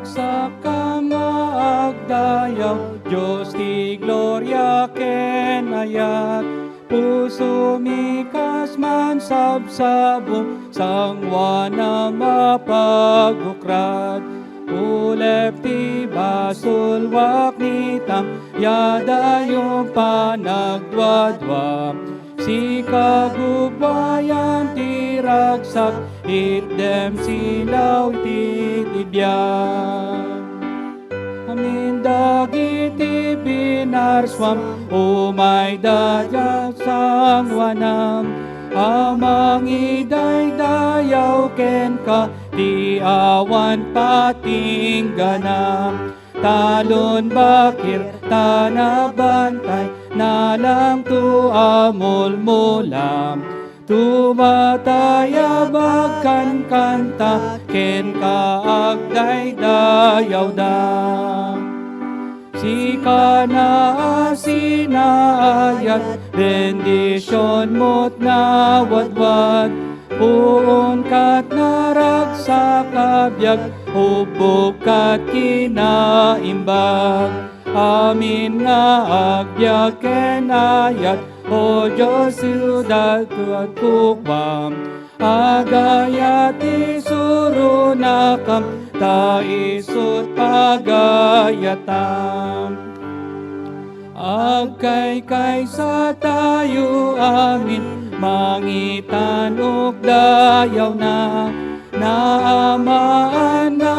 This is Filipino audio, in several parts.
ragsak ka nga agdayaw, Diyos ti gloria ken ayat. Puso mikas man sabsabo, sangwa na mapagukrat. Ulep ti basol wak nitam, yadayo panagdwadwa. Si kagubwayan ti ragsak, itdem silaw ti tibyan. Amin dagiti binarswam, umay dadyak sangwanam. Amang idaydayaw ken ka, ti awan patingganam. Talon bakir tanabantay, nalang tu amulmulam. Tumataya bagkan kanta, ken ka agdaydayaw dam. Sika na sinaayat, bendisyon mo't nawadwad. Puon kat naragsak kabiyag, hubog kat kinaimbag. Amin nga agbyag ken ayat, o Diyos siyudad at kukwam. Agayat isuro nakam, taisot pagayatam. Agkay sa tayo amin, mangitan ug dayaw na. Naamaan na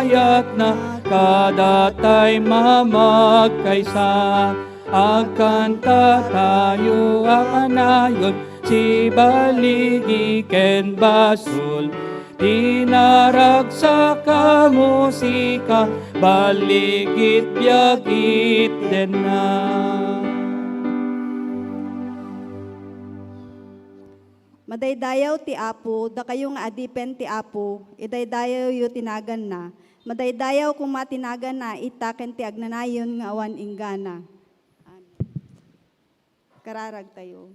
ayat na, kadatay mamagkaysa. Agkanta tayo akanayon, si baligi ken basol. Tinaragsak ka musika, baligit biyagit den na. Madaydayaw ti Apo, da kayong adipen ti Apo, idaydayaw yu tinagan na. Madaydayaw kung matinagan na, itaken ti agnanayon nga awan inggana. Kararag tayo.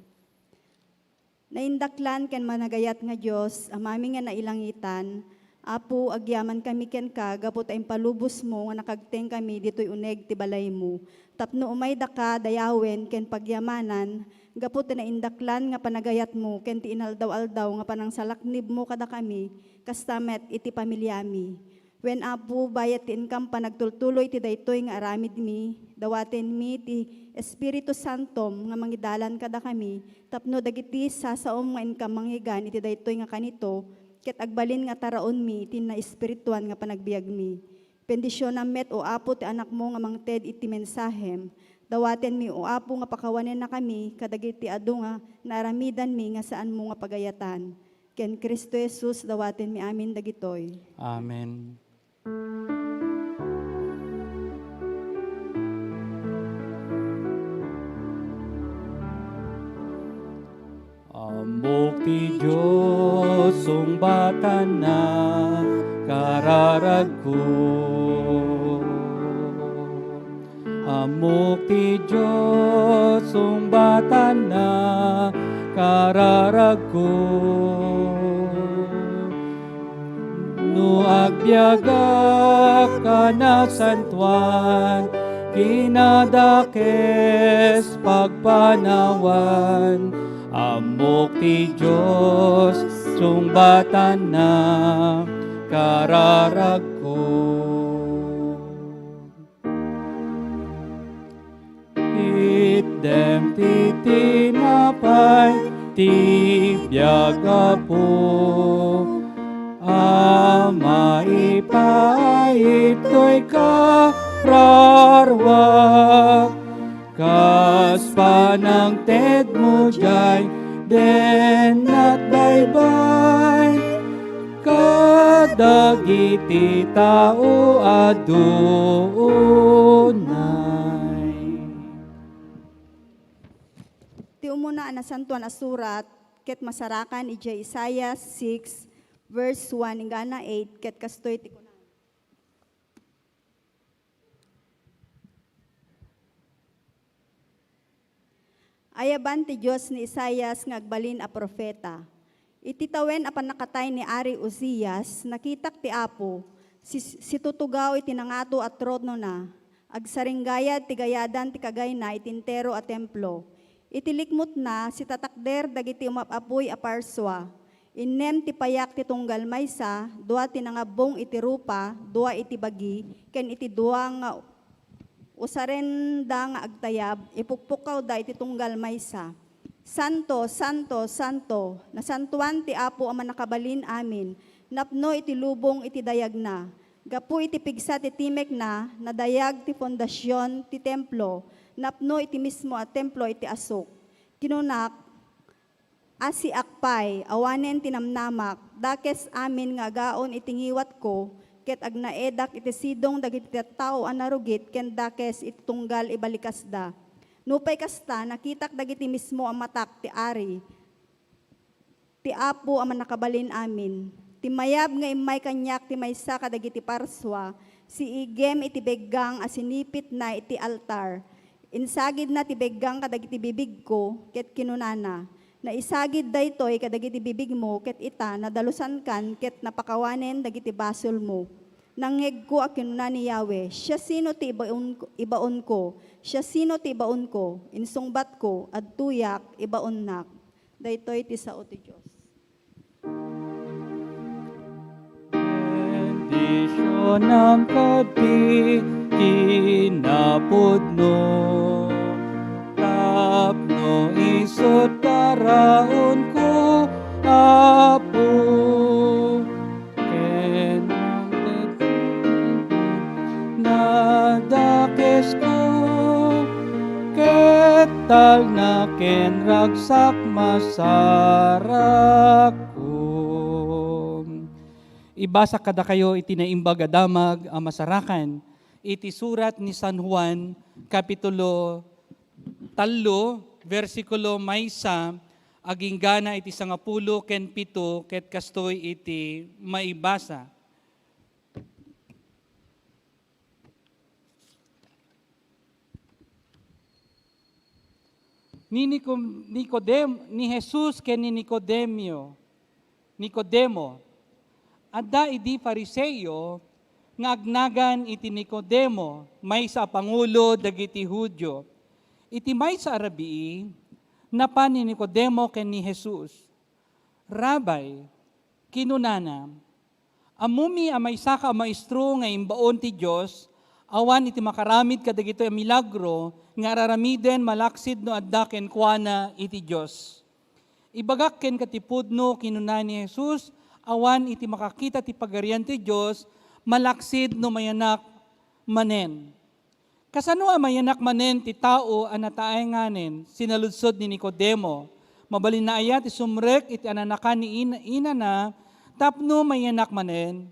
Naindaklan ken managayat nga Diyos, amami nga nailangitan, Apo, agyaman kami ken ka, gapot ay palubos mo, nga nakagteng kami, dito'y uneg ti balay mo. Tapno umay daka, dayawen, ken pagyamanan, gapot na indaklan nga panagayat mo, ken ti inaldaw-aldaw, nga panang salaknib mo kada kami, kastamet iti pamilyami. When Apo, bayat ti inkam panagtultuloy ti daytoy nga aramid mi, dawaten mi ti Espiritu Santom nga mangidalan kada kami, tapno dagiti sasaom nga inkam manghigan iti daytoy nga kanito, ket agbalin nga taraon mi iti na espirituan nga panagbiag mi. Bendisyon met o Apo ti anak mo nga mangted iti mensahem, dawaten mi o Apo nga pakawanen na kami, kadagiti adu nga naaramidan mi nga saan mo nga pagayatan. Ken Kristo Jesus dawaten mi amin dagitoy. Amen. Ambok ti Diyos sungbatan na kararag ko. Ambok ti Diyos sungbatan na kararag ko. No agbyagak ka na santuan, kinadakes pagpanawan. Amok ti Diyos sungbatan na kararag ko. Itdem ti tinapay ti biyaga po, ama ipaito'y kararwak. Kas panang ted mo jay, den at baybay, kadagiti tao adunay. Ti umuna na santuan asurat, ket masarakan ija Isaiah 6, verse 1, ingana 8, ket kastoy ti kunan. Ayaban ti Diyos ni Isaias nga agbalin a profeta. Ititawen apan nakatay ni Ari Uzias, nakitak ti Apo, Si tutugaw iti nangato at trono na, agsaringgayad ti gayadan ti kagay na itintero a templo. Itilikmot na si tatakder dagiti umapapoy a parswa. Inem ti payak ti tunggal maysa, dua ti nangabong iti rupa, dua iti bagi, ken iti dua nga usarenda nga agtayab, ipukpukaw da iti tunggal maysa. Santo, Santo, Santo, nasantuan ti Apo ang manakabalin amin, napno iti lubong iti dayag na. Gapu iti pigsa ti timek na, nadayag ti fondasyon ti templo, napno iti mismo at templo iti asok. Kinunak, asi akpay, awanen tinamnamak, dakes amin nga gaon iti ngiwat ko, ket agnaedak iti sidong dagiti tao anarugit, ken dakes iti tunggal ibalikasda. Nupay kasta, nakitak dagiti mismo ang matak ti ari, ti Apo ang manakabalin amin. Ti mayab nga imay kanyak ti maysa kadagiti parswa, si igem iti beggang asinipit na iti altar. Insagid na ti beggang kadagiti bibig ko, ket kinunana. Naisagid daytoy kadagiti bibig mo, ket ita nadalusan kan, ket napakawanen dagiti basol mo. Nangeg ko a kinuna ni Yahweh, siya sino ti ibaon ko, siya sino ti ibaon ko, insungbat ko, at tuyak ibaonnak. Daytoy ti sao ti Diyos. Bendisyonam kati kinapudno, tapno isot karaon ko, Apo. Ken nadakes ko, ketal na ken ragsak masarak ko. Ibasa kada kayo iti naimbag a damag a masarakan, iti surat ni San Juan, kapitulo 3, versikulo maysa, aging gana iti 10 ken 7, ket kastoy iti maibasa. Ni Jesus ken ni Nicodemo, adda idi Fariseo, nga agnagan iti Nicodemo, may sa pangulo dagiti Hudyo. Iti may sa arabii, napan ni Nicodemo ken ni Jesus, Rabay, kinunana, amumi amay saka maestro nga imbaon ti Diyos, awan iti makaramid kadagito a milagro, nga araramiden malaksid no adda ken kuana iti Diyos. Ibagak ken katipudno kinuna ni Jesus, awan iti makakita ti pagarian ti Diyos, malaksid no mayanak manen. Kasano a mayanak manen ti tao a nataayanganen, sinaludsod ni Nicodemo, mabalin na ayat isumrek iti ananakan ni ina na, tapno mayanak manen.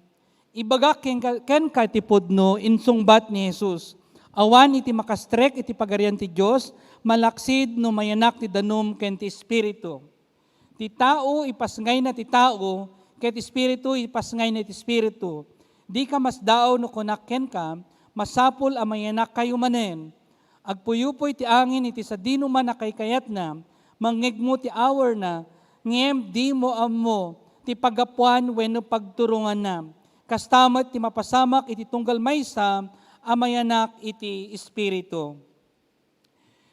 Ibagak ken katipudno insungbat ni Jesus, awan iti makastrek iti pagarian ti Diyos, malaksid no mayanak ti danum ken ti Espiritu. Ti tao ipasngay na ti tao, ket Espiritu ipasngay na ti Espiritu. Di ka mas dao no kunakken ka, masapul a mayanak kayo manen. Agpuyupoy ti angin iti sadino man nakaykayat na, mangegmo ti hour na, ngem di mo ammo, ti pagapuan wenno pagturungan na. Kastamat ti mapasamak iti tunggal maysa, amayanak iti Espiritu.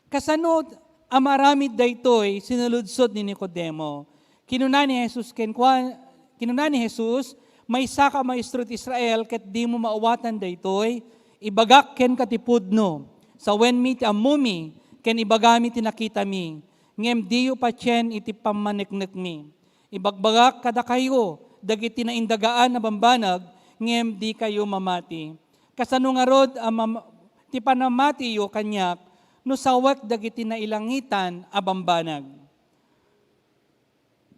Kasanod, amaramid daytoy sinaludsod ni Nicodemo. Kinuna ni Jesus, may saka maestro ti Israel, ket di mo maawatan daytoy, ibagak ken katipudno, sa wen mi ti amumi, ken ibagami ti nakita mi, ngem diyo patyen iti pamaniknek mi. Ibagbagak kada kayo, dagiti na indagaan na bambanag, ngem di kayo mamati. Kasano nga rod, ti panamati yo kanyak, no sawat dagiti na ilangitan a bambanag.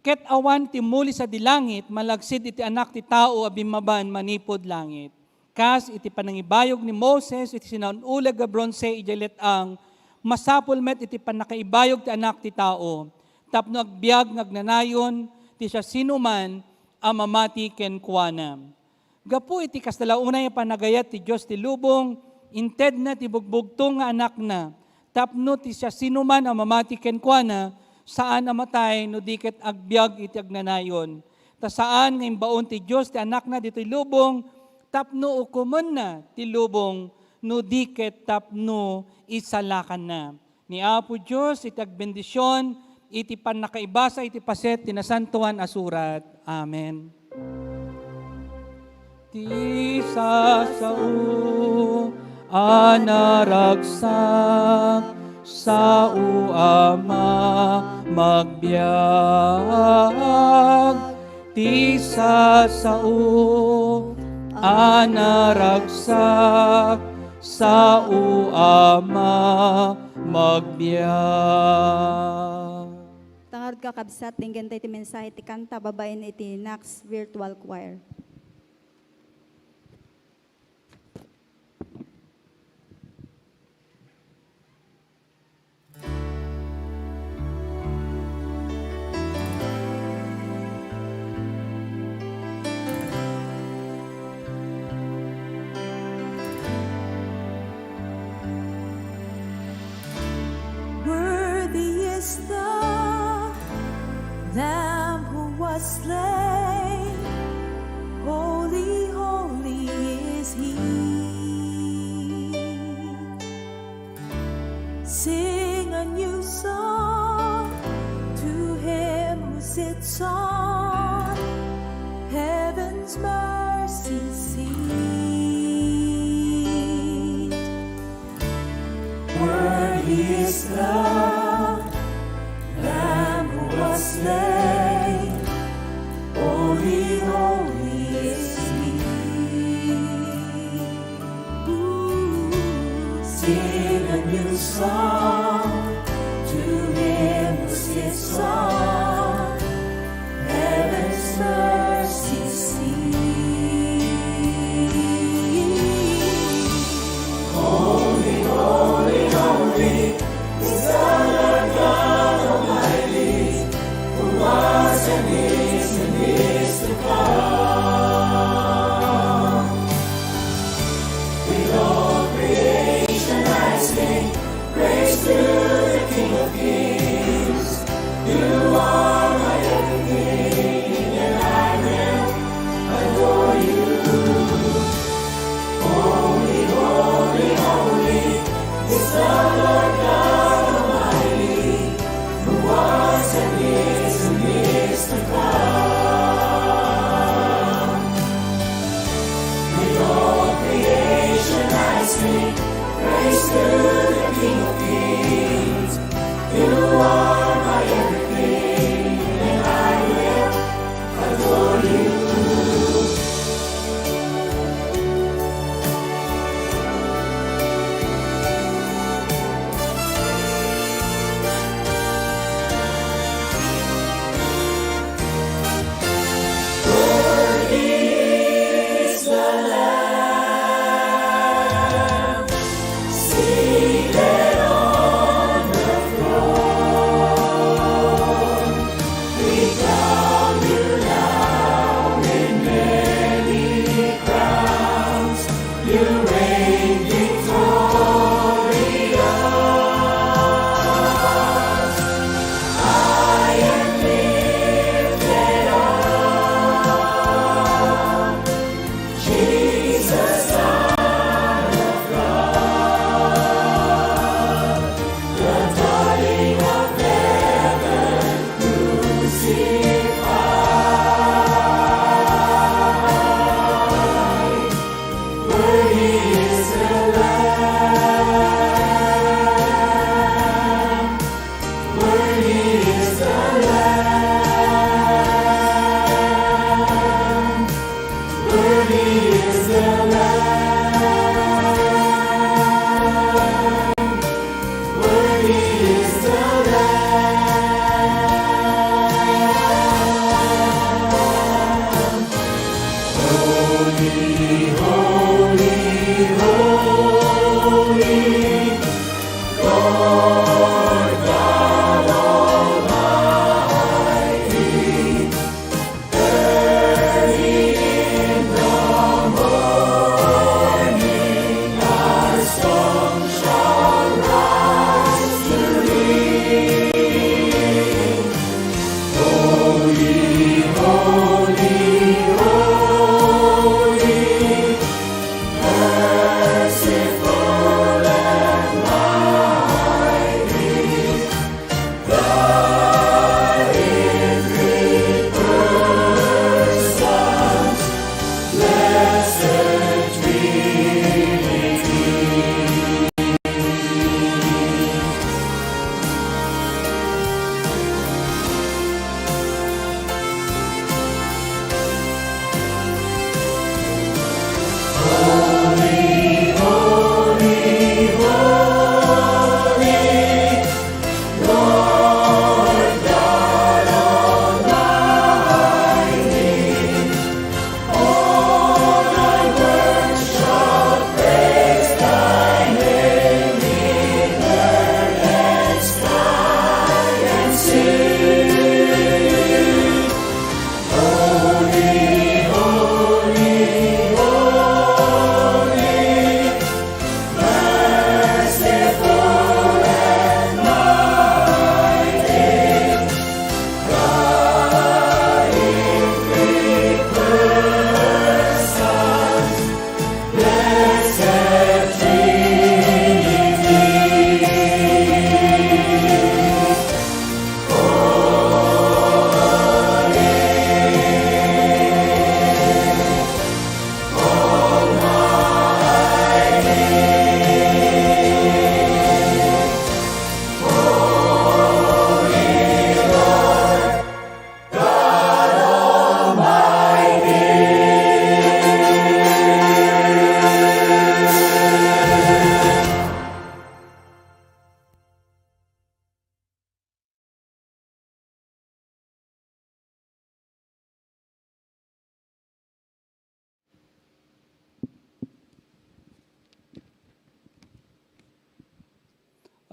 Ket awan ti muli sa dilangit, malagsid iti anak ti tao a bimaban manipod langit. Kas iti panangibayog ni Moses, iti sinaunulag a bronze, ijalit ang masapul met iti panakaibayog ti anak ti tao. Tapno agbiag ngagnanayon, ti siya sinuman a mamati ken kuana. Gapu iti kasdalaunay panagayat ti Diyos ti lubong, inted na ti bugbugtong nga anak na. Tapno ti siya sinuman a mamati ken kuana, saan amatay no diket agbiag iti agnanayon. Ta saan nga imbaon ti Diyos ti anak na dito'y lubong, tapno ukuman na, tilubong no diket tapno isalakan na. Ni Apo Diyos, iti agbendisyon, iti pan nakaibasa, iti paset, tinasantuan asurat. Amen. Ti sasao anaragsak sa uama magbiag. Ti sasao anaragsak sa uama magbiag. Tangad ka kabsat, tinggan tayo iti mensahe, iti kanta, babaen iti Knox Virtual Choir. Worthy is the Lamb who was slain. Holy, holy is He. Sing a new song to Him who sits on heaven's mercy seat. Worthy is the Lamb who was slain. Holy, holy is He. Sing a new song to Him who sits on heaven's mercy seat. Holy, holy, holy is the Lord God Almighty, who was and is to come. With all creation I sing praise to the King of Kings. You are my everything, and I will adore you. Holy, holy, holy is the Lord God Almighty, who was and is to come. With all creation I sing praise to the King of Kings. You are my everything, and I will adore you. Seated on the throne, we crown you now in many crowns. You reign victorious. I am lifted up, Jesus, Son of God, the darling of heaven, crucified. Worthy is the Lamb. Worthy is the Lamb. Worthy is the Lamb. Worthy is the Lamb. Holy, holy, holy, Lord God Almighty. Early in the morning, our song shall rise to thee. Holy, holy, holy,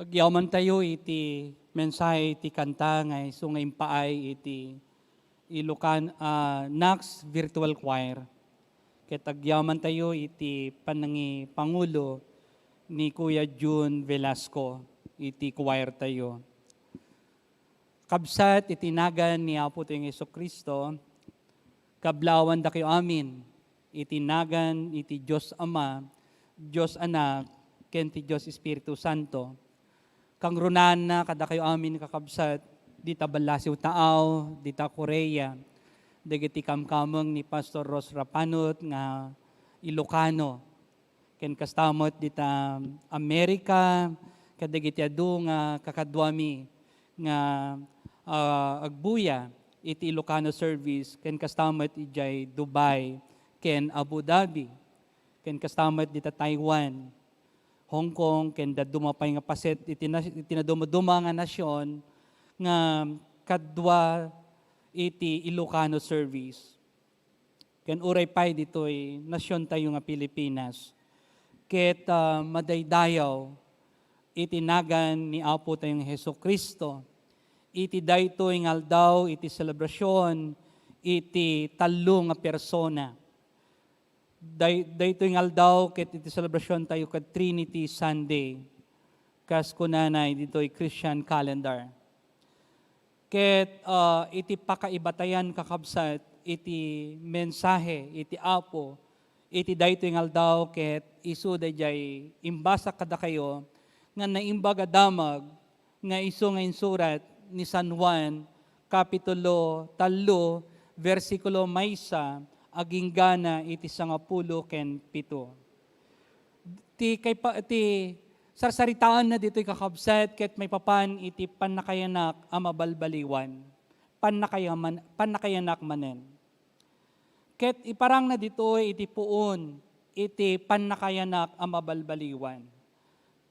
Agyaman tayo iti mensahe iti kanta ngay sungay paay iti Knox Virtual Choir. Ket agyaman tayo iti panangi Pangulo ni Kuya June Velasco iti choir tayo. Kabsat itinagan ni Apo tayong Jesucristo, kablawan da kayo amin, itinagan iti Diyos Ama, Diyos Anak, ken ti Diyos Espiritu Santo. Kang runan na kada kayo amin kakabsat, dita balasiw taaw, dita Korea, dagiti kamkameng ni Pastor Ros Rapanot nga Ilocano, ken kastamot dita Amerika, kadagiti adu nga kakadwami nga agbuya iti Ilocano service, ken kastamot ijay Dubai, ken Abu Dhabi, ken kastamot dita Taiwan, Hong Kong, ken dumapay nga paset iti naduma nga nasyon nga kadwa iti Ilocano service. Ken uray pay ditoy nasyon tayo nga Pilipinas. Ket madaydayaw itinagan ni Apo tayong Jesucristo. Iti daytoy nga aldaw iti selebrasyon iti talo nga persona. Daytoy nga aldaw ket iti selebrasyon tayo kad Trinity Sunday. Kas kunanay ditoy Christian calendar. Ket iti pakaibatayan kakabsat iti mensahe iti Apo iti daytoy nga aldaw ket isu dayjay imbasa kada kayo nga naimbaga damag nga isu nga insurat ni San Juan kapitulo 3 versikulo 1 aging gana iti 10 ken 7. Ti sarsaritaan na dito'y kakabsat ket may papan iti panakayanak amabalbaliwan. Panakayanak manen. Ket iparang na dito'y iti puon iti panakayanak amabalbaliwan.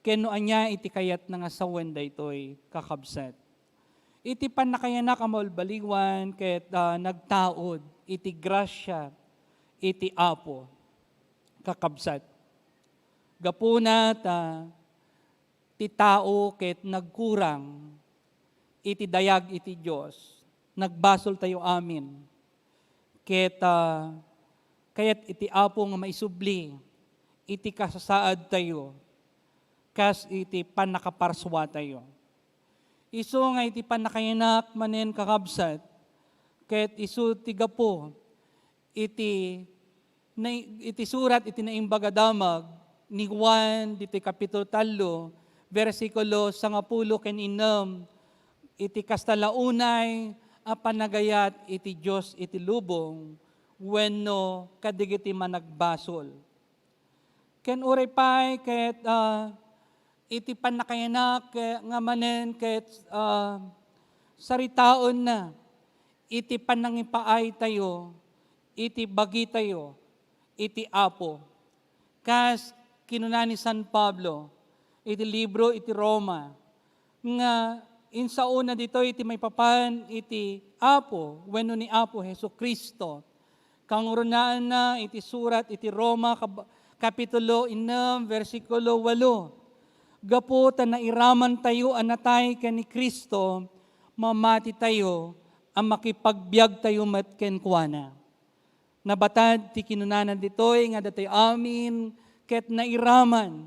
Keno anya iti kayat nga sawen daytoy kakabsat. Iti panakayanak amabalbaliwan ket nagtaod iti grasya iti Apo kakabsat. Gapuna ti tao ket nagkurang iti dayag iti Dios. Nagbasol tayo amin. Ket kayat iti Apo nga maisubli iti kasasaad tayo. Kas iti panakaparswa tayo. Isu nga iti panakayanak manen kakabsat. Ket isu ti gapo iti surat iti naimbaga damag ni Juan diti kapitulo 3 versikulo 10 ken 6 iti kastalaunay a panagayat iti Dios iti lubong wenno kadigiti managbasol. Ken uray pay ket iti panakayanak nga manen ket saritaon na iti panangipaay tayo, iti bagi tayo, iti Apo. Kas kinuna ni San Pablo, iti libro iti Roma, nga insauna dito iti may papan iti Apo, wenno ni Apo Heso Kristo. Kangurunaan na iti surat iti Roma, Kapitulo 6, versikulo 8. Gapo ta nairaman tayo anatay ken ni Kristo, mamati tayo, ang makipagbiag tayo matken kuana. Nabatad ti kinunanan ditoy nga datay amin ket nairaman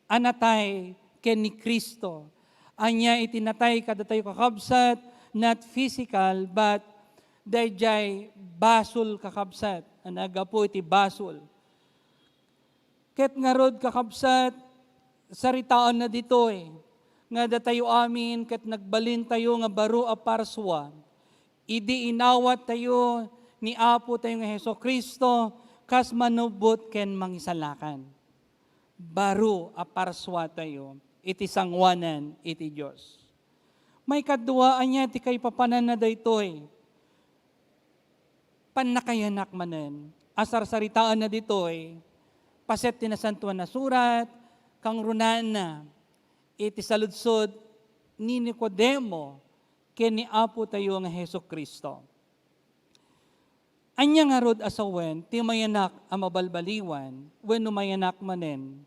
anatay ken ni Kristo. Anya itinatay kadatay kakabsat, not physical but dayjay basol kakabsat. Anaga po iti basol. Ket nga rod kakabsat, saritaan na ditoy, nga datayo amin, ket nagbalin tayo nga baro a parswa, idi inawat tayo ni Apo tayo nga Heso Kristo, kas manubot ken mangisalakan. Baro a parswa tayo, iti sangwanan, iti Diyos. May kaduaan niya, ti kay papanan na daytoy, panakayanak manen, asar saritaan na ditoy, paset tinasantuan na surat, kang runaan na, iti saludsod ni Nicodemo, ken ni Apo tayo nga Heso Kristo. Anya nga rod asawen, ti mayanak a mabalbaliwan, wenno mayanak manen.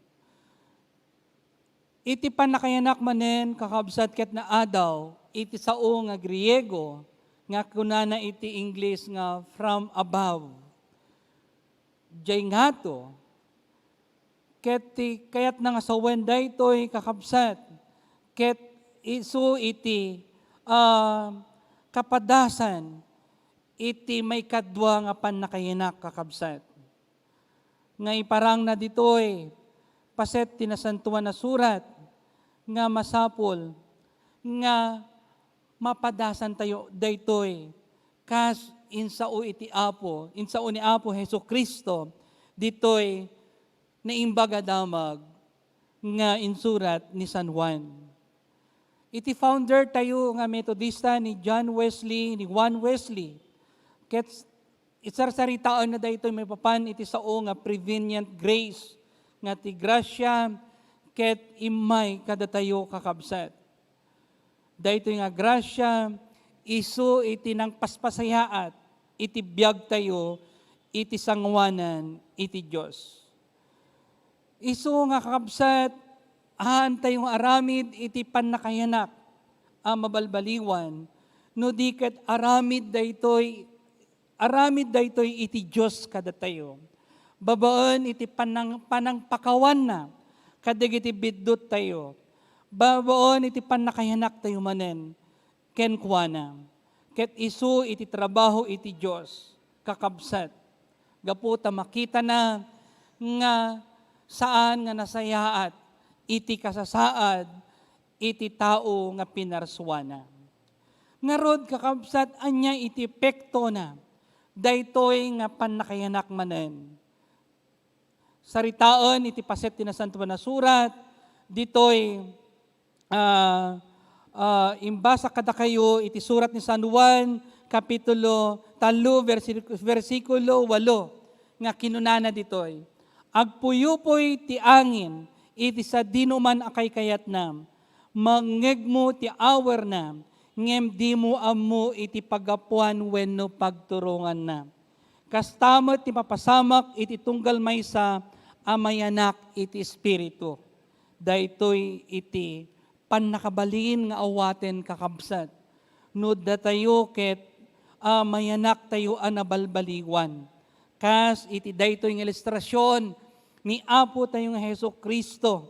Iti panakayanak manen, kakabsat ket na adaw, iti sao nga Griego, nga kunana iti English nga from above. Diyay nga to, ket kayat nga sawen daytoy kakabsat, ket isu iti kapadasan, iti may kadwa nga panakayanak kakabsat. Nga iparang na ditoy, paset tinasantuan na surat, nga masapol, nga mapadasan tayo daytoy, kas insao iti Apo, insao ni Apo Heso Kristo, ditoy na imbaga damag nga insurat ni San Juan. Iti founder tayo nga Methodista ni John Wesley, ni Juan Wesley. Ket isarsaritaan na daytoy may papan iti sao nga prevenient grace, nga ti grasya, ket imay kadatayo kakabsat. Daytoy nga grasya, isu iti nang paspasayaat, iti biag tayo, iti sangwanan, iti Diyos. Isu nga kakabsat, ahan tayong aramid iti panakayanak, ang mabalbaliwan, no di ket aramid daytoy iti Diyos kadatayo. Babaan iti panangpakawan na, kadig iti biddot tayo. Babaan iti panakayanak tayo manen, ken kuana. Ket isu iti trabaho iti Diyos, kakabsat. Gaputa makita na nga saan nga nasayaat, iti kasasaad, iti tao nga pinarswana. Nga rod kakabsat, anya iti pekto na, daytoy nga panakayanak manen. Saritaan, iti paset tinasantuan na surat, ditoy, imbasa kada kayo, iti surat ni San Juan, Kapitulo 3, versikulo 8, nga kinunana ditoy, agpuyupoy ti angin, iti sa dinuman akay kayat na, mangegmo ti awer na, ngem di mo ammo iti pagapuan wenno pagturungan na. Kastamot ti papasamak iti tunggal maysa amayanak iti espiritu. Daytoy iti pannakabalin nga awaten kakabsat. No datayo ket mayanak tayo anabalbaliwan. Kas iti daytoy nga ilustrasyon ni Apo tayo nga Heso Kristo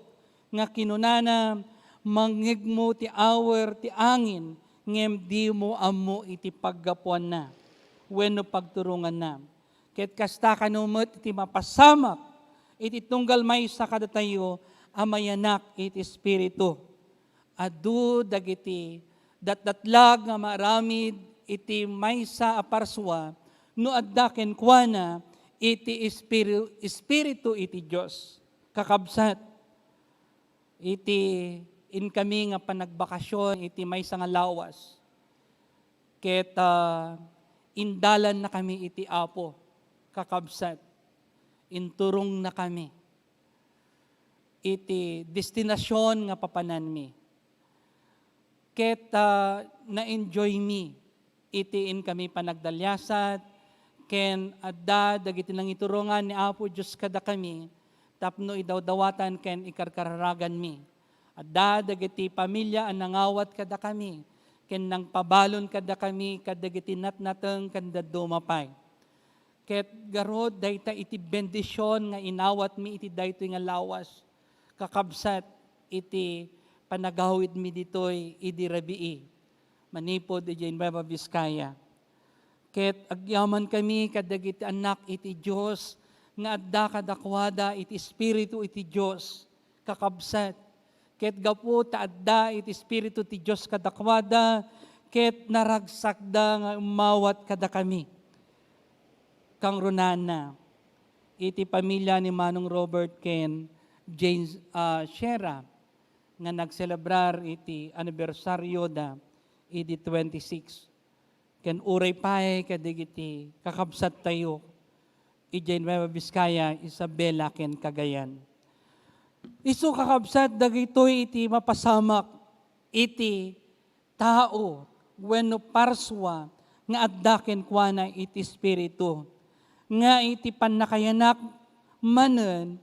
nga kinunana mangegmo ti awer ti angin ngem di mo ammo iti paggapuan na wenno pagturungan na. Ket kasta kanumot iti mapasamak iti tunggal maysa kadatayo amayanak iti espiritu. Adu dagiti datdatlag nga maramid iti maysa a parswa no adda ken kuana iti espiritu iti Dios. Kakabsat, iti in kami nga panagbakasyon, iti maysa nga lawas. Ket indalan na kami iti Apo, kakabsat. Inturong na kami. Iti destinasyon nga papanan mi. Ket na-enjoy mi. Iti in kami panagdalyasat, ken adda dagiti nang iturungan ni Apo Diyos kada kami, tapno idawdawatan ken ikarkararagan mi. Adda dagiti pamilya ang nangawat kada kami, ken nang pabalon kada kami, kadagiti natnateng kanda dumapay. Ket garod dayta iti bendisyon nga inawat mi iti daytoy nga lawas, kakabsat iti panagawid mi ditoy idi rabii, manipod iti Nueva Vizcaya. Ket agyaman kami kadagiti anak iti Dios nga adda kadakwada iti espiritu iti Dios, kakabsat. Ket gapu ta adda iti espiritu ti Dios kadakwada, ket naragsakda nga umawat kada kami. Kang runana, iti pamilya ni Manong Robert ken James Shera, nga nagselebrar iti anibersaryo da iti 26. Ken uray pae kadigiti kakabsat tayo, iti Nueva Vizcaya, Isabela ken Cagayan. Isu kakabsat dagitoy iti mapasamak iti tao wenno parswa nga adda ken kuana iti espiritu nga iti pannakayanak manen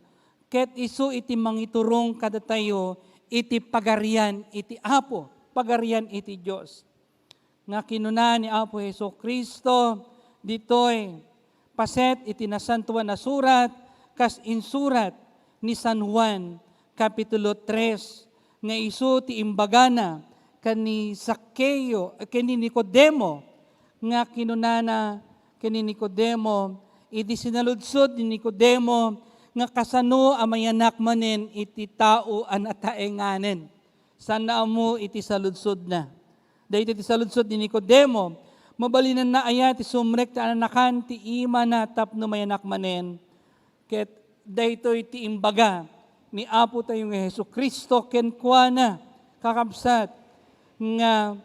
ket isu iti mangiturong kada tayo iti pagarian iti Apo, pagarian iti Dios. Nga kinuna ni Apo Jesucristo ditoy paset iti nasantuan na surat kas insurat ni San Juan, Kapitulo 3, nga isu ti imbagana kani Sakeo, kani Nicodemo, nga kinunana kani Nicodemo, iti sinaludsod ni Nicodemo, nga kasano amayanak manen iti tao an ataenganen. Sana mo iti saludsod na. Dahil iti saludsod ni Nicodemo, mabalinan na ayat ti sumrek ta anakan ti ima na tapno mayanak manen. Ket dayto iti imbaga ni Apo tayong Jesucristo ken kuana kakabsat nga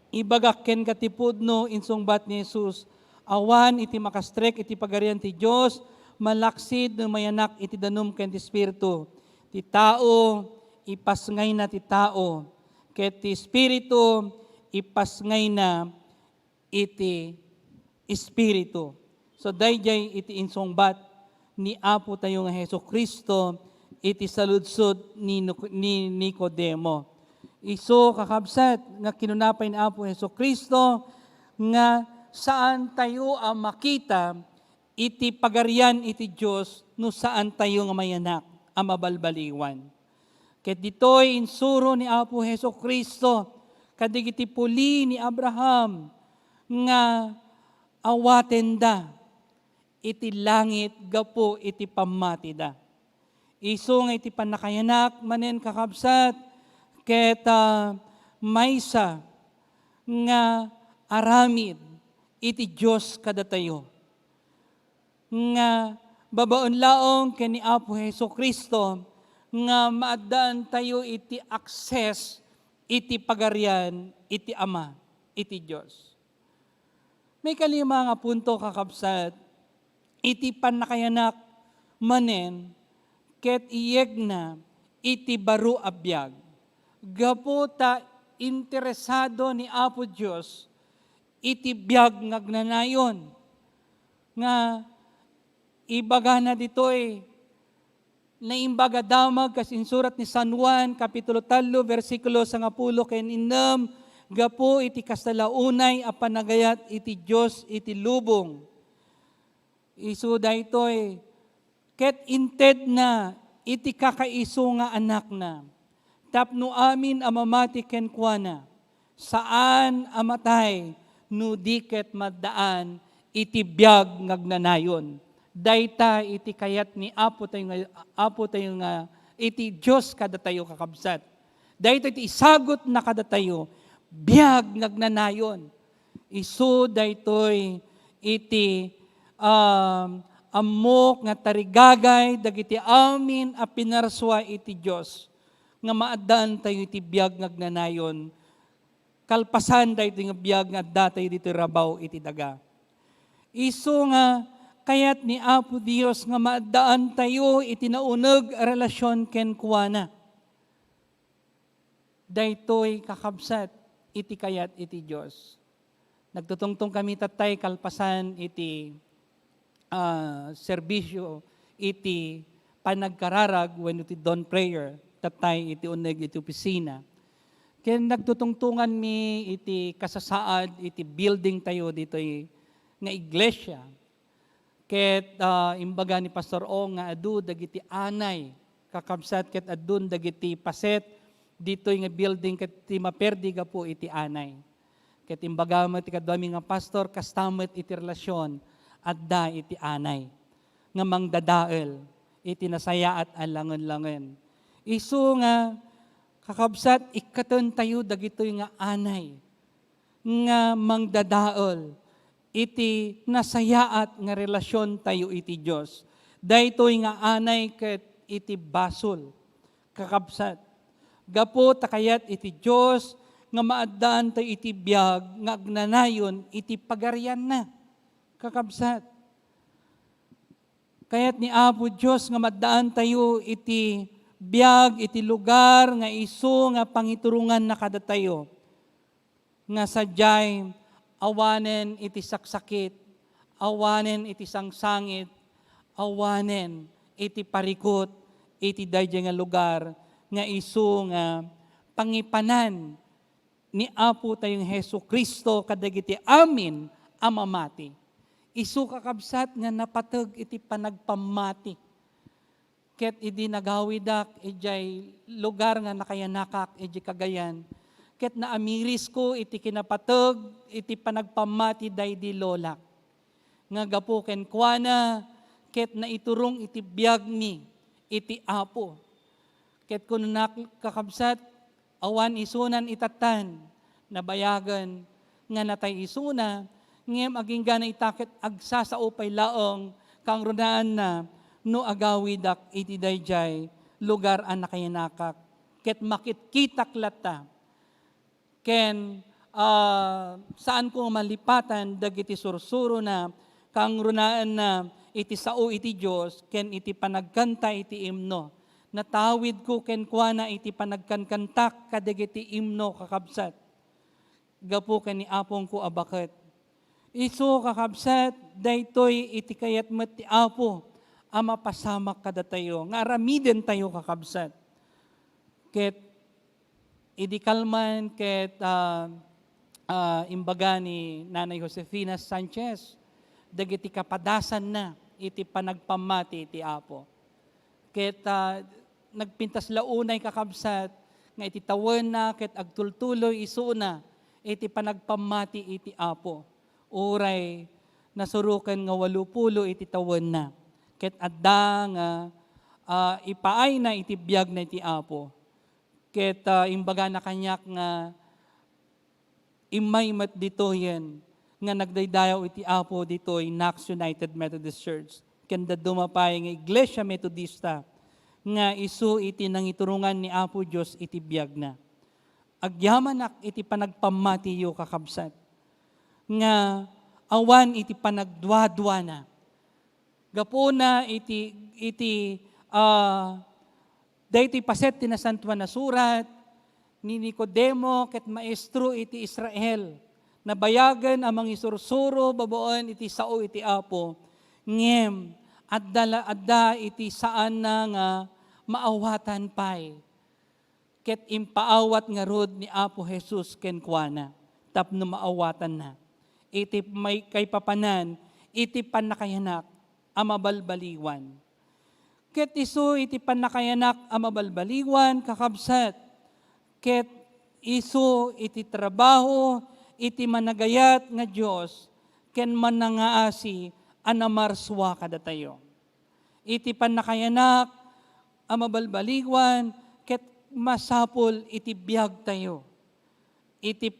ibagak ken katipudno insungbat ni Jesus, awan iti makastrek iti pagarian ti Dios, malaksid no mayanak iti danum ken ti espiritu. Ti tao ipasngay na ti tao, ket ti espiritu ipasngay na iti espiritu. So dayjay iti insungbat ni Apo tayo nga Jesucristo iti saludsod ni Nicodemo. Iso kakabsat nga kinunapay ni Apo Jesucristo nga saan tayo ang makita iti pagarian iti Dios no saan tayo nga mayanak ang mabalbaliwan. Ket ditoy insuro ni Apo Jesucristo kadigiti puli ni Abraham nga awaten da iti langit gapo iti pamatida. Isu nga iti panakayanak manen kakabsat ket maysa nga aramid iti Dios kadatayo. Nga babaon laong ken ni Apo Jesucristo nga maadaan tayo iti access iti pagarian iti Ama iti Dios. May kalima nga punto kakabsat iti panakayanak manen ket iyeg na iti baro a biag. Gapo ta interesado ni Apo Dios iti biag ngagnanayon nga ibaga na ditoy naimbaga damag kas insurat ni San Juan Kapitulo 3 versikulo 10 ken 6, gapo iti kasalaunay a panagayat iti Dios iti lubong. Isu daytoy ket inted na iti kakaiso nga anak na tapno amin amamati ken kuana saan amatay no diket maddaan iti biag ngagnanayon. Dayta iti kayat ni Apo tayo nga iti Dios kada tayo kakabsat. Dayta iti isagot na kada tayo biag ngagnanayon. Isu daytoy iti amok nga tarigagay dagiti amin a pinarswa iti Dios nga maaddan tayo iti biag ngagnanayon kalpasan tayo iti biag nga adda tayo dito rabaw iti daga. Isu nga kayat ni Apo Dios nga maaddaan tayo iti nauneg a relasyon ken kuana. Daytoy kakabsat iti kayat iti Dios. Nagtutungtong kami tatay kalpasan iti serbisyo iti panagkararag when iti dawn prayer tatay iti uneg iti opisina. Kaya nagtutungtungan mi iti kasasaad iti building tayo dito nga iglesia. Ket imbaga ni Pastor O nga adu dagiti anay kakabsat ket adun dagiti paset dito nga building ket ti maperdi ga po iti anay. Ket imbaga mo ti kadwami nga pastor kastamet iti relasyon adda iti anay nga mangdadael iti nasaya at alangon-langon. Isu nga kakabsat ikaton tayo dagitoy nga anay nga mangdadael iti nasayaat nga relasyon tayo iti Dios. Daytoy nga anay ket iti basol kakabsat. Gapo takayat iti Dios nga maaddaan tayo iti biag nga agnanayon iti pagarian na kakabsat. Kaya't ni Apo Dios nga maddaan tayo iti biag iti lugar nga isu nga pangiturungan na kada tayo. Nga sadyay awanen iti saksakit, awanen iti sangsangit, awanen iti parikot, iti dayjay nga lugar nga isu nga pangipanan ni Apo tayong Hesu Kristo kadagiti amin amamati. Isu kakabsat nga napateg iti panagpamati. Ket idi nagawidak ijay lugar nga nakayanakak iji Cagayan. Ket naamiris ko iti kinapateg iti panagpamati daydi lolak. Nga gapo ken kuana ket naiturong iti biag mi iti Apo. Ket kun kakabsat awan isunan itatan nabayagan nga natay isuna ngem aging gana itakit agsa sa upay laong kang runaan na no agawidak iti dayjay lugar an nakayanakak ket makitkitak lata ken saan ko malipatan dagiti sursuro na kang runaan na iti sao iti Dios ken iti panagkanta iti imno natawid ko ken kuana iti panagkankantak kadagiti imno kakabsat gapo ken ni apong ko abaket. Isu kakabsat, daytoy iti kayat met ti Apo, ama pasamak kada tayo, nga aramiden tayo kakabsat. Ket, idi kalman, ket imbaga ni Nanay Josefina Sanchez, dagiti kapadasan na, iti panagpamati iti Apo. Ket, nagpintas launay kakabsat, nga iti tawen na, ket agtultuloy isu na, iti panagpamati iti Apo. Uray nasurukan nga 80 iti tawen na. Ket adda nga ipaay na iti biag na iti Apo. Ket imbaga na kanyak nga imay mat dito yan nga nagdaydayaw iti Apo ditoy Knox United Methodist Church. Kenda dumapay nga Iglesia Methodista nga isu iti nangiturungan ni Apo Dios iti biag na. Agyamanak iti panagpamati yo kakabsat. Nga awan iti panagdwa-dwa na. Gapuna iti daytoy paset ti nasantuan na surat ni Nicodemo ket maestro iti Israel. Nabayagan amang isursuro baboan iti sao iti Apo. Ngem adda iti saan na nga maawatan pay. Ket impaawat nga rod ni Apo Jesus ken kuana tapno maawatan na. Iti may kay papanan, iti panakayanak, amabalbaliwan. Ket isu iti panakayanak, amabalbaliwan, kakabsat. Ket isu iti trabaho, iti managayat nga Diyos, ken manangaasi, anamarswa kada tayo. Iti panakayanak, amabalbaliwan, ket masapol iti biag tayo. Iti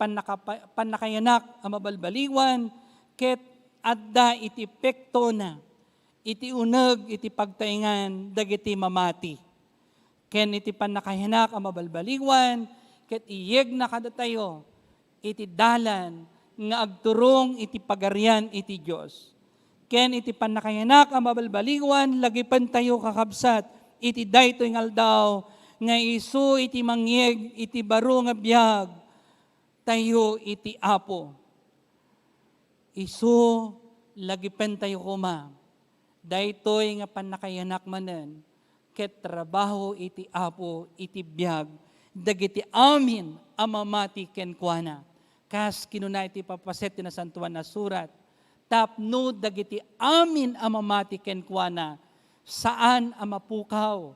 panakayanak ang mabalbaliwan, ket adda iti pekto na, iti uneg, iti pagtaingan, dagiti mamati. Ken iti panakahinak ang mabalbaliwan, ket iyeg na kada tayo, iti dalan, nga agturong iti pagarian iti Diyos. Ken iti panakahinak ang mabalbaliwan, lagipan tayo kakabsat, iti daytoy nga aldaw, nga isu iti mangyeg, iti baro nga biyag, tayo iti apo. Isu, lagipan tayo kuma. Daytoy nga panakayanak manen, ket trabaho iti apo, iti biyag, dagiti amin amamati kenkwana. Kas kinuna iti papaset na santuan na surat, tapno dagiti amin amamati kenkwana, saan amapukaw,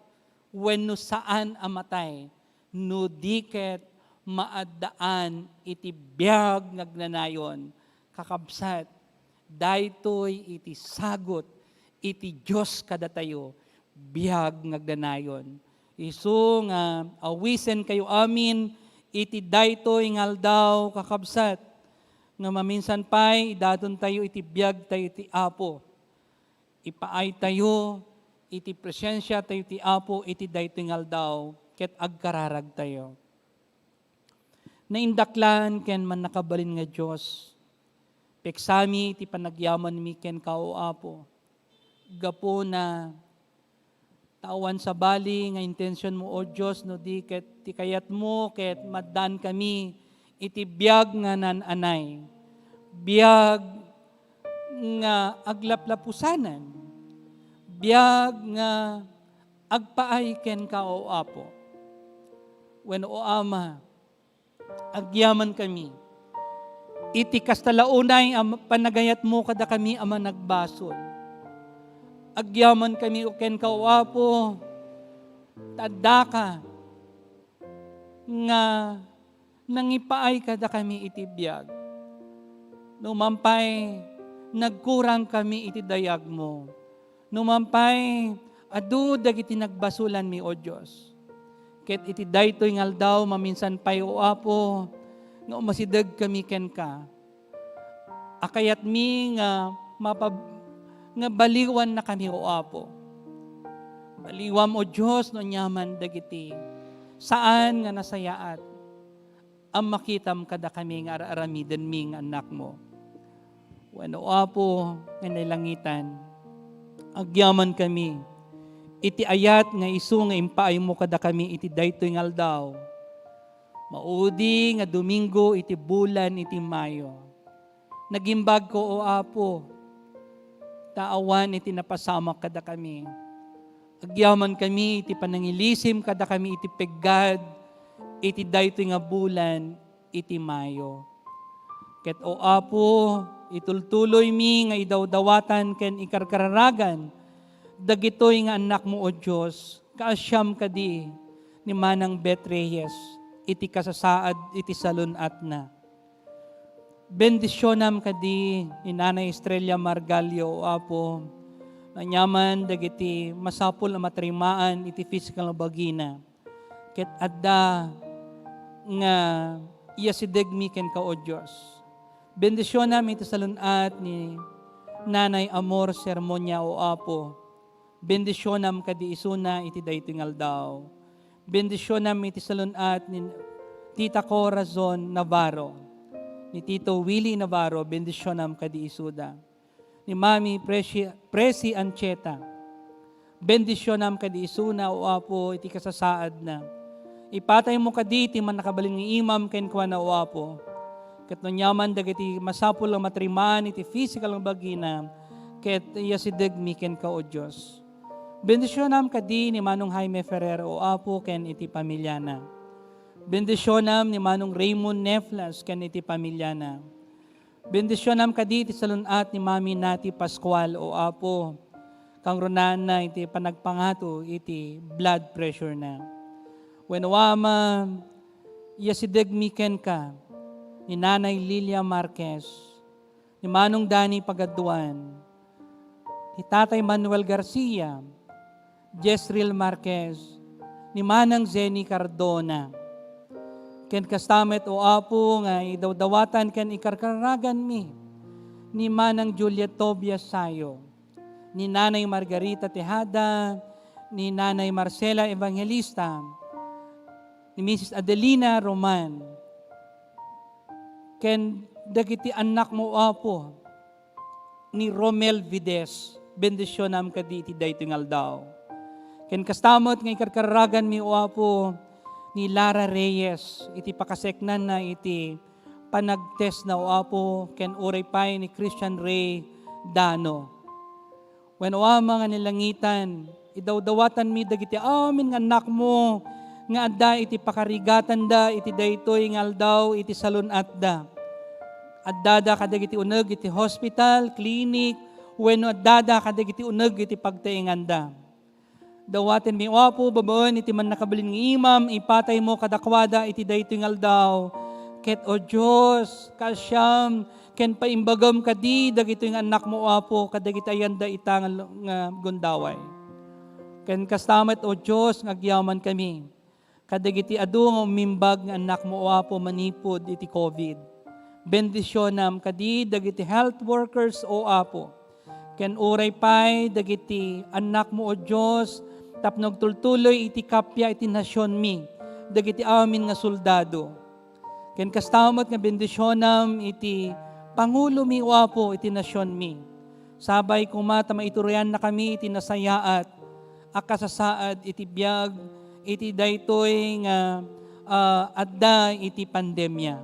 wenno saan amatay, no diket maaddaan iti biyag ngagnanayon, kakabsat, daytoy iti sagot, iti Diyos kadatayo, biyag ngagdanayon. Isu nga awisen kayo amin, iti daytoy ngaldaw kakabsat, nga maminsan pa'y idadon tayo iti biyag tayo iti apo. Ipaay tayo, iti presensya tayo iti apo, iti daytoy ngaldaw, ket agkararag tayo. Naindaklan ken man nakabalin nga Diyos, peksami iti panagyaman mi ken kao apo, gapo na tawan sa bali nga intensyon mo o Diyos no di ket ti kayat mo ket maddan kami iti biyag nga nananay, biyag nga aglaplapusanan, biyag nga agpaay ken ka o apo. When o ama, agyaman kami, iti kastalaunay ang panagayat mo kada kami ama nagbasol. Agyaman kami o ken kawapo, tadda ka, nga nangipaay kada kami iti biyag. Numampay, nagkurang kami iti dayag mo. Numampay, adu dagiti nagbasulan mi o Diyos. Ket iti daytoy ngaldaw, maminsan pay o apo, nga umasidag kami ken ka. Akayat mi nga nga baliwan na kami o apo. Baliwam o Diyos no nyaman dagiti. Saan nga nasayaat ang makitam kada kami nga aramidan mi nga anak mo. Wano apo nga nilangitan, agyaman kami, iti ayat nga isu nga impaay mo kada kami iti daytoy ngaldaw. Maudi nga Domingo iti bulan iti Mayo. Nagimbag ko o apo, taawan iti napasamak kada kami. Agyaman kami iti panangilisim kada kami iti peggad, iti daytoy nga bulan iti Mayo. Ket o apo, itultuloy mi nga idawdawatan ken ikarkararagan, dagitoy nga anak mo o Diyos, kaasyam kadi ni Manang Betreyes, iti kasasaad iti salunat na. Bendisyonam kadi ni Nanay Estrella Margalio o apo, nanyaman dagiti masapul na matrimaan iti physical na bagina. Ket adda nga iyasideg mi ken ka o Diyos. Bendisyonam iti salunat ni Nanay Amor Sermonia o apo. Bendisyonam kadi isuna iti daytoy ngaldaw. Bendisyonam iti salunat ni Tita Corazon Navarro. Ni Tito Willie Navarro, bendisyonam kadi isuda. Ni Mami Presi Ancheta, bendisyonam kadi isuna o apo iti kasasaad na. Ipatay mo kadi iti man nakabaling ni imam ken kuana o apo. Ket no nyaman dagiti masapul ang matrimaan iti physical ang bagina, ket iyasideg mi ken ka o Diyos. Bendisyonam kadi ni Manong Jaime Ferrero o apo ken iti pamilyana. Bendisyonam ni Manong Raymond Neflas ken iti pamilyana. Bendisyonam kadi iti salunat ni Mami Nati Pascual o apo, kang runan na iti panagpangato iti blood pressure na. When wama, yasideg mi ken ka, ni Nanay Lilia Marquez, ni Manong Dani Pagaduan, ni Tatay Manuel Garcia, Jezreel Marquez, ni Manang Zenny Cardona, ken kastamet o apo nga idawdawatan ken ikarkaragan mi, ni Manang Juliet Tobias Sayo, ni Nanay Margarita Tejada, ni Nanay Marcela Evangelista, ni Mrs. Adelina Roman, ken dagiti anak mo apo, ni Romel Vides, bendisyonam kaditi daytoy ngaldaw. Ken kastamot nga ikarkaragan mi apo, ni Lara Reyes, iti pakaseknan na iti panagtest na apo, ken uray pay ni Christian Ray Dano. When mga nilangitan, idawdawatan mi dagiti amin nga anak mo, nga adda iti pakarigatan da, iti daytoy ngaldaw, iti salon at da. Addada kadagiti uneg iti hospital, clinic, wenno addada kadagiti uneg iti pagtaingan da. Dawaten mi apo, babaen iti man nakabilin ng imam, ipatay mo kadakwada iti daytoy ngaldaw. Ket o Diyos, kasyam, ken paimbagam kadi, dagito yung anak mo apo, kadagita yanda itang nga gundaway. Ken kastamat o Diyos, ngagyaman kami. Kadagiti adu nga umimbag nga anak mo apo, manipod iti COVID. Bendisyonam kadi, dagiti health workers o apo. Ken uray pay, dagiti anak mo o Diyos, tapnog tultuloy iti kapya iti nasyon mi, dagiti amin nga soldado. Ken kastamot nga bendisyonam iti Pangulo mi wapo iti nasyon mi. Sabay kumata maiturayan na kami iti nasayaat, akasasaad iti biyag, iti daytoy nga adda iti pandemya.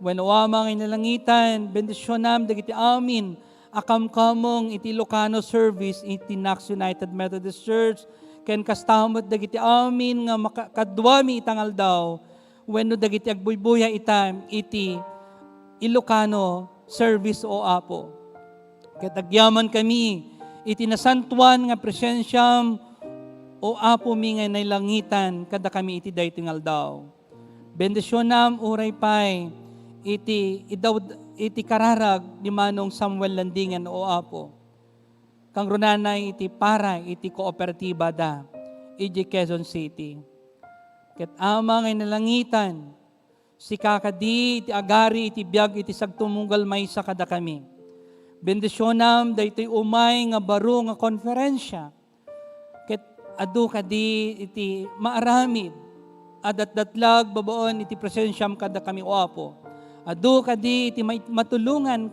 When wamang inalangitan, bendisyonam dagiti amin, akamkamong iti Ilocano service iti Knox United Methodist Church, ken kastamot dagiti amin nga makadwami itangal daw, wenno dagiti agbuybuya itam iti Ilocano service o apo. Katagyaman kami iti nasantuan nga presensyam o apo mi nga nailangitan kada kami iti daytoy ngaldaw. Bendisyonam uray pay iti kararag ni Manong Samuel Landingan o apo. Kang runanay iti para iti kooperatiba da iti Quezon City. Ket ama nga nalangitan, si kakadi, iti agari, iti biyag, iti sagtumunggal may sa kada kami. Bendisyonam, daytoy umay nga baro nga konferensya. Ket adu kadi, iti maaramid, adat-datlag, babaon, iti presensyam kada kami o apo. Adu kadi, iti matulungan,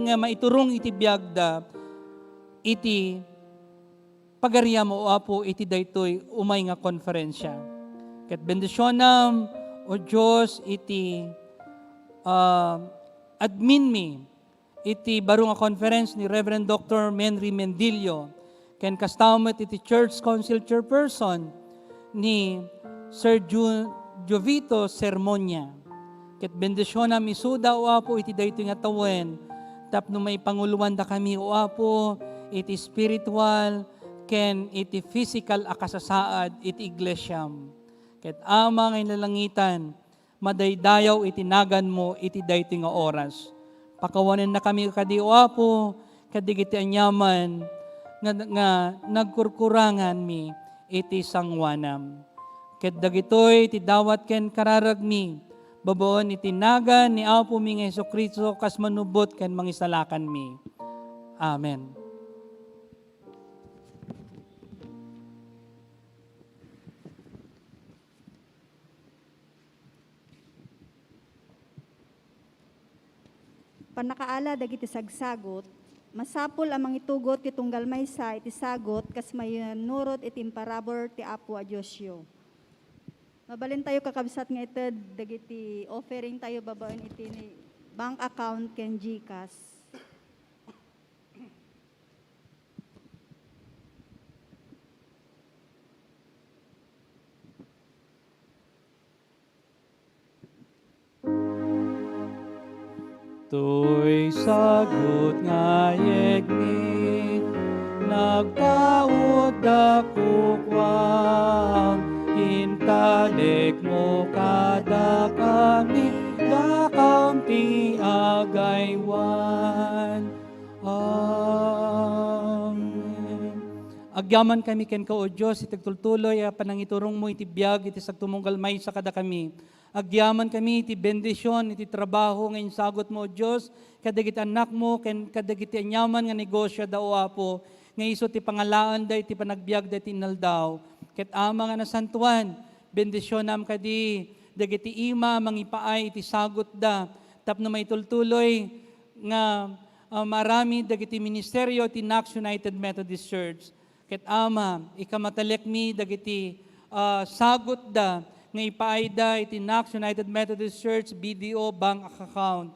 nga maiturong iti biyag da, iti pagariam o apo, iti daytoy umay nga konferensya. Ket bendisyonam, o Diyos, iti admin mi, iti baro nga conference ni Reverend Dr. Menry Mendillo, ken kastamot iti Church Council Chairperson ni Sir Jovito Sermonia. Ket bendisyonam isuda o apo iti daytoy nga tawen, tapno may panguluan da kami o apo, iti spiritual, ken iti physical akasasaad, iti iglesyam. Ket ama nga inalangitan, madaydayaw itinagan mo iti daytoy nga oras. Pakawanen na kami kadi o apo, kadigiti anyaman, nga nagkurkurangan mi iti sangwanam. Ket dagitoy iti dawat ken kararag mi, babaon itinagan ni apo mi nga Hesukristo kas manubot ken mangisalakan mi. Amen. Panakaala dagiti sagsagot, masapol amang itugot ti tunggal maysa iti sagot kas mayanurot iti imparabor ti Apo a Diosyo. Mabalin tayo kakabsat nga ito dagiti offering tayo babaen iti ni bank account ken GCash. To'y sagot nga yegni, nagpaud ako kwang, intalek mo kada kami, dakampi agaywan. Amen. Agyaman kami ken ka o Diyos, itagtultuloy, panangiturong mo iti biyag, iti sagtumunggal may sa kada kami. Agyaman kami iti bendisyon, iti trabaho ngayon sagot mo, Diyos, kadagiti anak mo, kadagiti anyaman nga negosyo daw, Apo, nga iso ti pangalaan da, iti panagbiag da, iti inaldaw. Ket ama nga nasantuan, bendisyon nam kadi, dagiti ima, mangipaay, iti sagot da, tapno may tultuloy, nga marami dagiti ministeryo, ti Knox United Methodist Church. Ket ama, ikamatalek mi, dagiti sagot da, nga ipaayda iti Knox United Methodist Church BDO bank account.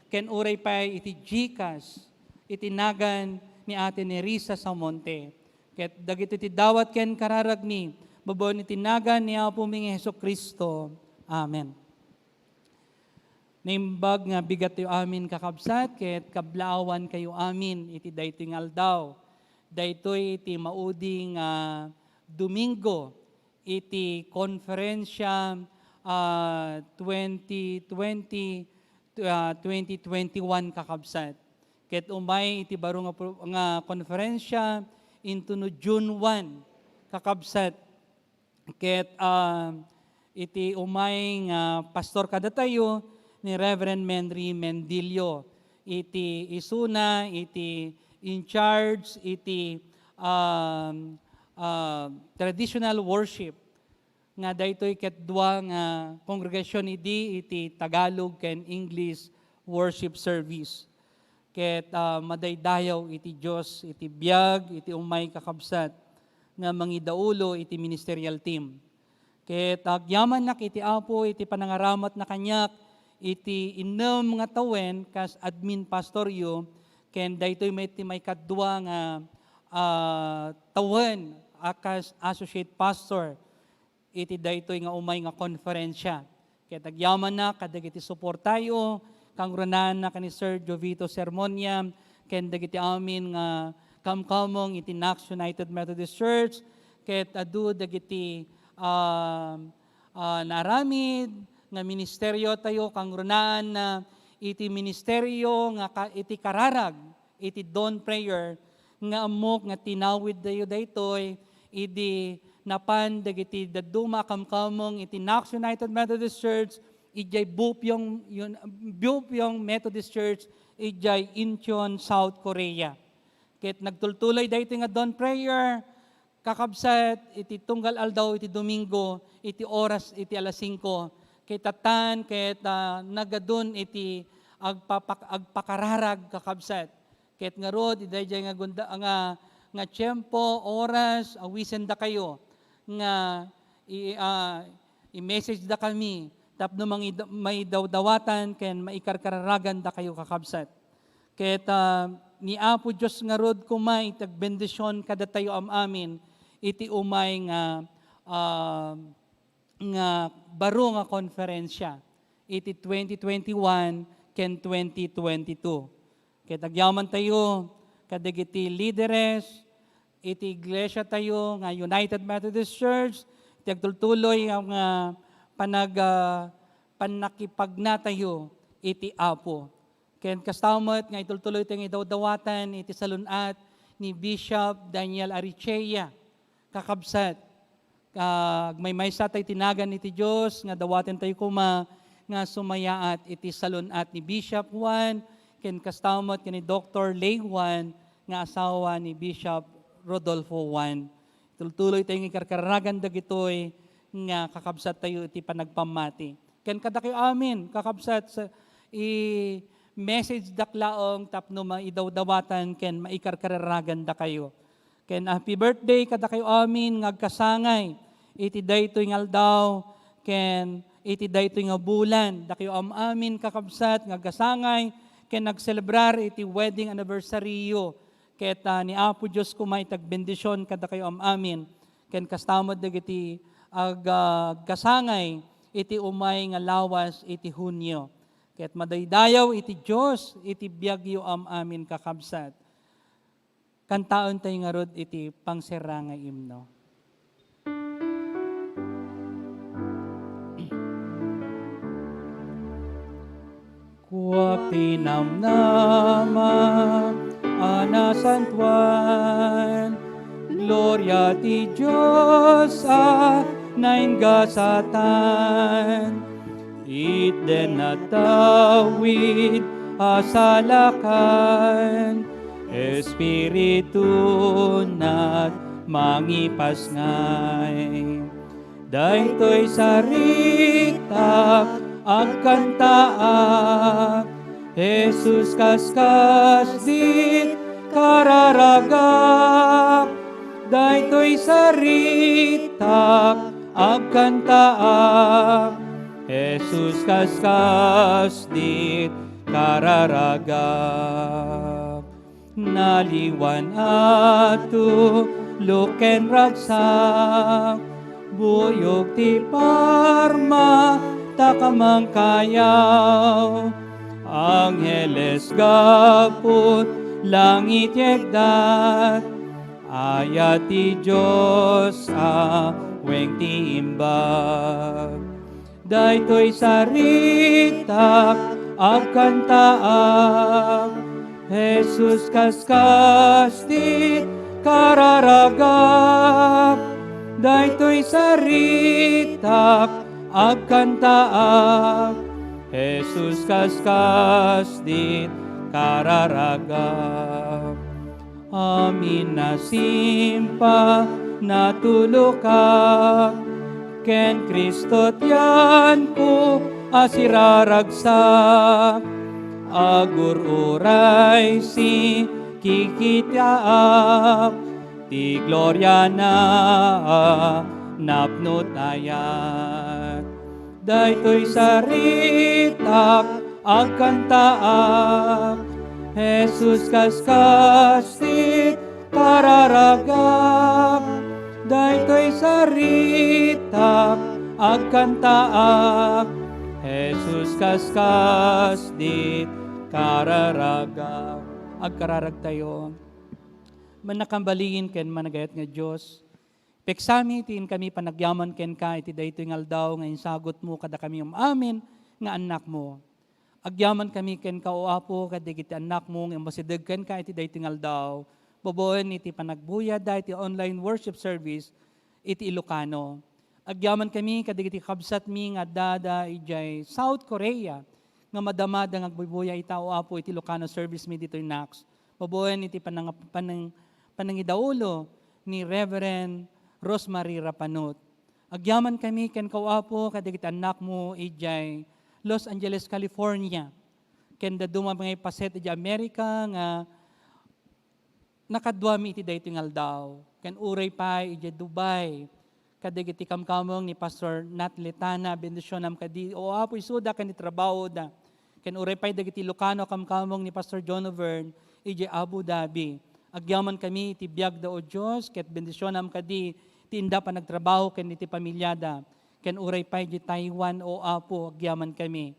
Ken uray pay iti GCash, iti nagan ni Ate Nerissa Samonte. Ket dagiti ti dawat ken kararagmi, babon iti nagan ni Apo ming Hesukristo. Amen. Naimbag nga bigat tayo amin kakabsat, ket kablaawan kayo amin iti daytoy nga aldaw. Daytoy iti mauding Domingo, iti konferensya 2021 kakabsat. Ket umay iti baro nga konferensya into no June 1 kakabsat. Ket iti umay nga pastor kada tayo ni Reverend Henry Mendilio. Iti isuna, iti in charge, iti traditional worship nga daytoy ket dua nga kongregasyon iti Tagalog ken English worship service. Ket madaydayaw iti Dios iti biag iti umay kakabsat nga mangidaulo iti ministerial team. Ket agyaman nak iti Apo iti panangaramat na kanyak iti innem nga tawen kas admin pastoryo ken daytoy may kadua nga tawen akas associate pastor iti daytoy nga umay nga konferensya. Ket agyaman na kadagiti suportayo kangrunan na kani Sir Jovito Sermonia ken dagiti amin nga kamkamong iti Knox United Methodist Church ket adu dagiti naramid nga ministeryo tayo kangrunan na iti ministeryo nga iti kararag iti dawn prayer nga amok nga tinawid dayo daytoy idi napan dagiti daduma kamkamong iti Knox United Methodist Church ijay Bupyong Methodist Church ijay Incheon, South Korea. Ket nagtultuloy daytoy nga dawn prayer kakabsat iti tunggal aldaw iti Domingo iti oras iti alas 5 ket tatan ket nagadun iti agpakararag kakabsat. Ket nga rod idayjay nga gunda nga tiyempo, oras, awisen da kayo nga i-message da kami tapno may dawdawatan ken maikarkararagan da kayo kakabsat. Ket ni Apo Dios nga rod kumay tagbendisyon kada tayo amin iti umay nga baro nga konferensya iti 2021 ken 2022. Ket agyaman tayo kadagiti leaders iti iglesia tayo nga United Methodist Church iti agtultuloy ang panakipagna tayo iti Apo. Ken kastamot nga itultuloy tayo idawdawatan iti salunat ni Bishop Daniel Arichea kakabsat. May maysa tayo tinagan iti Dios nga dawaten tayo kuma nga sumayaat iti salunat ni Bishop Juan ken kastamot ken ni Dr. Lay Juan nga asawa ni Bishop Rodolfo Juan. Tultuloy tayong ikarkaragan dagitoy nga kakabsat tayo iti panagpamati. Ken kada kayo amin kakabsat sa message daklaong tapno maidawdawatan ken maikarkararagan da kayo. Ken happy birthday kada kayo amin ngagkasangay iti daytoy nga aldaw ken iti daytoy nga bulan da kayo amin kakabsat ngagkasangay ken nagselebrar iti wedding anniversaryo. Ket ni Apo Dios kumay tagbendisyon kada kayo amin ken kastamod dagiti kasangay iti umay nga lawas iti Hunyo. Ket madaydayaw iti Dios iti biagyo amin kakabsat. Kantaon tayo nga rod iti pangsera nga imno. Kua pinamnama anasantuan, gloria ti Diyos nainggasatan, Itden natawid asalakan, Espiritu nat mangipas ngay. Daytoy saritak agkantaak, Jesus kaskas dit kararagak. Daytoy saritak agkantaak, Jesus kaskas dit kararagak. Naliwan ato luken ragsak, buyog ti parma takamang kayaw. Angeles gaput langit yegdat, ayat ti Diyos aweng ti imbag. Daytoy saritak agkantaak, Jesus kaskas ti kararagak. Daytoy saritak agkantaak, Jesus kaskas dit kararagak. Amin na simpa natulokak, ken Kristo tiyan ko asiraragsak. Agur uray si kikitiaak, ti gloria na napnot ayat. Daytoy saritak agkantaak, Jesus kaskas ti kararagak. Daytoy saritak agkantaak, Jesus kaskas dit kararagak. Agkararag tayo. Manakambaliin ken managayat nga Diyos. Peksami tin kami panagyaman ken ka iti daytoy ngaldaw nga insagot mo kada kami amin nga anak mo. Agyaman kami ken ka o Apo kadigiti anak mo nga masideg ken ka iti daytoy ngaldaw. Boboen iti panagbuya iti online worship service iti Ilocano. Agyaman kami kadigiti kabsat mi nga dada ijay South Korea nga madamada nga agbubuya ita o Apo iti Ilocano service mi dito in Knox. Boboen iti panangidaulo ni Reverend Rosemary Rapanot. Agyaman kami ken kawapo kadigiti anak mo ijay Los Angeles, California. Ken daduma mga paset iti Amerika nga nakadwami iti daytoy ngaldaw. Ken uray pa ijay Dubai. Kadigiti kamkamong ni Pastor Nat Letana bendisyonam kadi o apo isuda ken trabaho da. Ken uray pa dagiti Ilocano kamkamong ni Pastor John Overn ijay Abu Dhabi. Agyaman kami iti biag da o Diyos, ket bendisyonam kadi ti inda pa nagtrabaho ken iti pamilyada. Ken uray pa iti Taiwan o Apo, agyaman kami.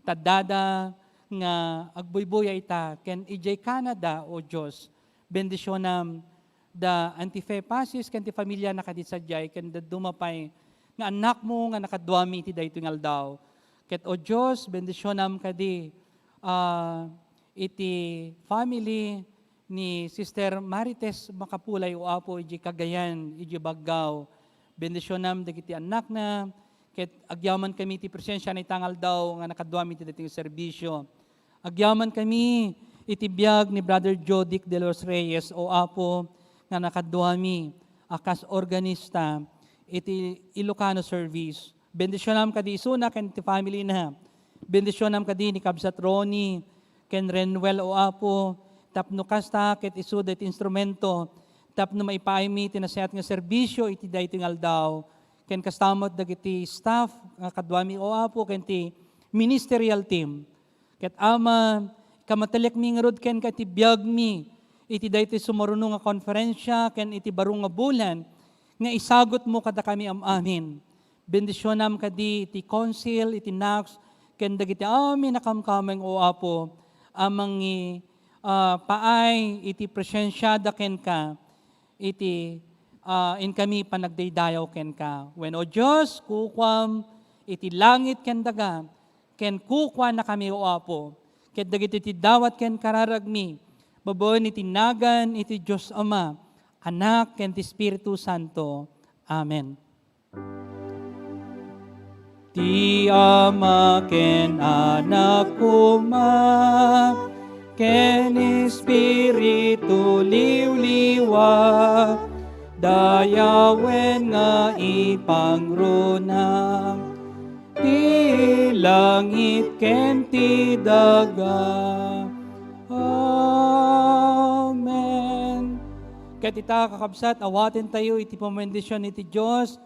Tadada nga agbuybuya ita, ken ijay Canada o Diyos. Bendisyonam da antifepasis ken ti pamilya nakadisadyay, ken da dumapay nga anak mo nga nakadwami iti daytoy ngaldaw. Ket o Diyos, bendisyonam kadi iti family ni Sister Marites Makapulay o Apo iji Cagayan, iji Baggaw. Bendisyonam dagiti anak na, ket agyaman kami ti presensya na itangal daw nga nakadwami ti dating serbisyo. Agyaman kami iti biag ni Brother Jodic de los Reyes o Apo nga nakadwami akas organista iti Ilocano service. Bendisyonam kadi isuna ken ti family na. Bendisyonam kadi ni Kabsat Ronnie ken Renwell o Apo tapno kasta ket isuda iti instrumento, tapno maipaimi iti nasiat nga serbisyo iti daytoy ngaldaw, ken kastamot dagiti staff nga kadwami o Apo ken ti ministerial team. Ket ama kamatelek mi ngarud ken iti biag mi iti daytoy sumaruno nga konferensya ken iti baro nga bulan nga isagot mo kada kami amin. Bendisyonam kadi iti council iti Knox ken dagiti amin nakamkameng o Apo amang paay iti presensyada ken ka, iti in kami panagdaydayaw ken ka. When o Diyos, kukwam iti langit ken daga, ken kukwa na kami o Apo, ket dagiti iti dawat ken kararagmi, baboen iti nagan iti Diyos Ama, Anak ken ti Espiritu Santo. Amen. Ti Ama ken Anak kuma, ken Espiritu liwliwa, dayawen nga ipangruna, ti langit ken ti daga. Amen. Ket ita kakabsat, awaten tayo iti pamendisyon iti Diyos,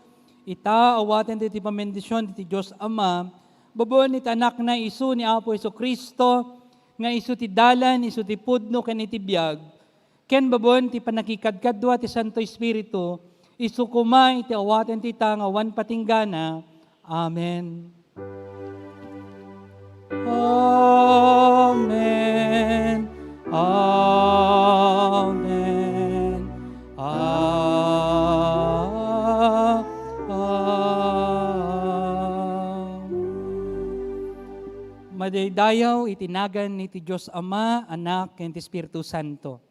ita awaten iti pamendisyon iti Diyos Ama, babon iti anak na isu ni Apo Isu Kristo, nga isu ti dalan, isu ti pudno, ken iti biag, ken babon ti panakikadkadwa ti Santo Espiritu, isu kuma iti awaten ti tangawan patinggana. Amen. Amen. Amen. Madaydayaw itinagan ni ti Diyos Ama, Anak, ken ti Espiritu Santo.